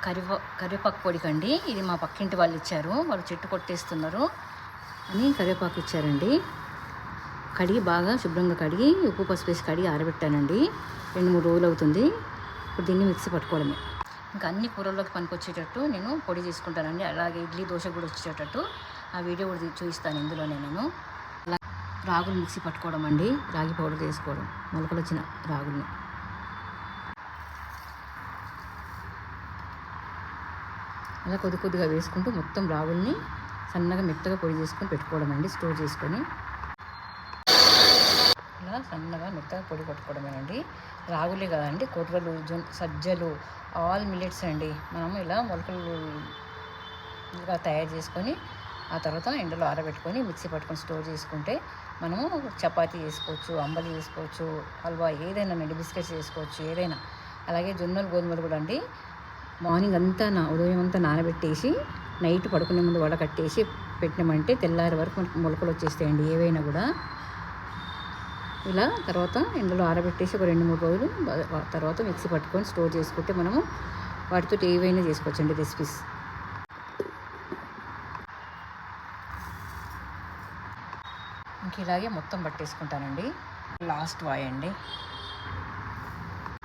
కరివేపాకు పొడికండి. ఇది మా పక్కింటి వాళ్ళు ఇచ్చారు. వాళ్ళు చెట్టు కొట్టేస్తున్నారు అని కరివేపాకు ఇచ్చారండి. కడిగి బాగా శుభ్రంగా కడిగి ఉప్పు పసుపు వేసి కడిగి ఆరబెట్టానండి. 2-3 రోజులు అవుతుంది. ఇప్పుడు దీన్ని మిక్సీ పట్టుకోవడమే. ఇంకా అన్ని కూరల్లోకి పనికొచ్చేటట్టు నేను పొడి చేసుకుంటానండి. అలాగే ఇడ్లీ దోశ కూడా వచ్చేటట్టు ఆ వీడియో కూడా చూపిస్తాను ఇందులోనే. నేను రాగులు మిక్సీ పట్టుకోవడం అండి. రాగి పౌడర్ చేసుకోవడం, మొలకలు వచ్చిన రాగుల్ని అలా కొద్దిగా వేసుకుంటూ మొత్తం రాగుల్ని సన్నగా మెత్తగా పొడి చేసుకొని పెట్టుకోవడం అండి. స్టోర్ చేసుకొని ఇలా సన్నగా మెత్తగా పొడి కొట్టుకోవడమేనండి. రాగులే కదండి, కొర్రలు, సజ్జలు, ఆల్ మిల్లెట్స్ అండి. మనము ఇలా మొలకలుగా తయారు చేసుకొని ఆ తర్వాత ఎండలో ఆరబెట్టుకొని మిక్సీ పట్టుకొని స్టోర్ చేసుకుంటే మనము చపాతీ చేసుకోవచ్చు, అంబలి చేసుకోవచ్చు, హల్వా ఏదైనానండి, బిస్కెట్స్ చేసుకోవచ్చు, ఏదైనా. అలాగే జొన్నలు, గోధుమలు కూడా అండి మార్నింగ్ అంతా ఉదయం అంతా నానబెట్టేసి నైట్ పడుకునే ముందు వడకట్టేసి పెట్టినామంటే తెల్లారి వరకు మనకు మొలకలు వచ్చేస్తాయండి ఏవైనా కూడా. ఇలా తర్వాత ఎండలో ఆరబెట్టేసి ఒక 2-3 రోజులు తర్వాత మిక్సీ పట్టుకొని స్టోర్ చేసుకుంటే మనము వాటితో ఏవైనా చేసుకోవచ్చండి రెసిపీస్. ఇంక ఇలాగే మొత్తం పట్టేసుకుంటానండి. లాస్ట్ వాయ్ అండి.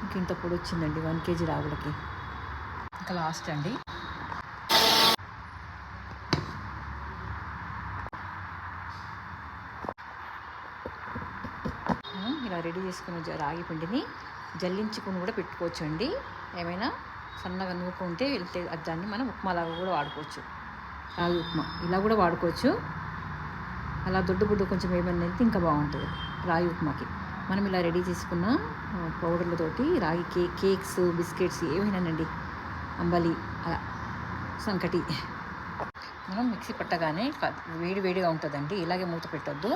ఇంక ఇంత పొడి వచ్చిందండి 1 kg రాగులకి. ఇంకా లాస్ట్ అండి. ఇలా రెడీ చేసుకున్న రాగి పిండిని జల్లించుకుని కూడా పెట్టుకోవచ్చు అండి. ఏమైనా సన్నగా నూకుంటే వెళ్తే దాన్ని మనం ఉప్మాలాగా కూడా వాడుకోవచ్చు. రాగి ఉప్మా ఇలా కూడా వాడుకోవచ్చు. అలా దొడ్డు కొంచెం ఏమైనా వెళ్తే ఇంకా బాగుంటుంది రాగి ఉప్మాకి. మనం ఇలా రెడీ చేసుకున్న పౌడర్లతోటి రాగి కేక్స్, బిస్కెట్స్ ఏమైనానండి, అంబలి, అలా సంకటి మనం మిక్సీ పట్టగానే వేడిగా ఉంటుందండి. ఇలాగే మూత పెట్టొద్దు.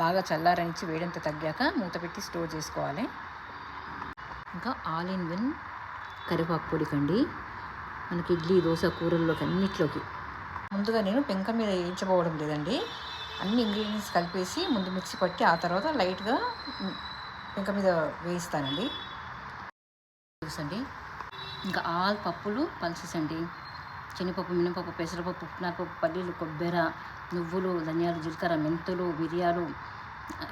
బాగా చల్లారనిచ్చి వేడంతా తగ్గాక మూత పెట్టి స్టోర్ చేసుకోవాలి. ఇంకా ఆల్ ఇన్ వన్ కరివేపాకు పొడికండి. మనకి ఇడ్లీ, దోశ, కూరల్లోకి అన్నిట్లోకి. ముందుగా నేను పెంక మీద వేయించబోవడం లేదండి. అన్ని ఇంగ్రీడియంట్స్ కలిపేసి ముందు మిక్సీ పట్టి ఆ తర్వాత లైట్గా పెంక మీద వేయిస్తానండి. చూసండి. ఇంకా ఆల్ పప్పులు పల్సెస్ అండి. శనగపప్పు, మినపప్పు, పెసరపప్పు, పుట్నాలపప్పు, పల్లీలు, కొబ్బెర, నువ్వులు, ధనియాలు, జీలకర్ర, మెంతులు, మిరియాలు,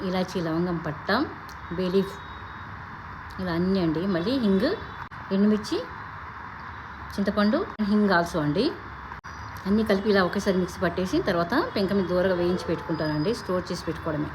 ఇలాచీ, లవంగం, పట్ట, బేలీఫ్, ఇలా అన్నీ అండి. మళ్ళీ హింగ్, ఎండుమిర్చి, చింతపండు, హింగ్ ఆల్సో అండి. అన్నీ కలిపి ఇలా ఒకేసారి మిక్సీ పట్టేసి తర్వాత పెంక మీద దూరగా వేయించి పెట్టుకుంటానండి. స్టోర్ చేసి పెట్టుకోవడమే.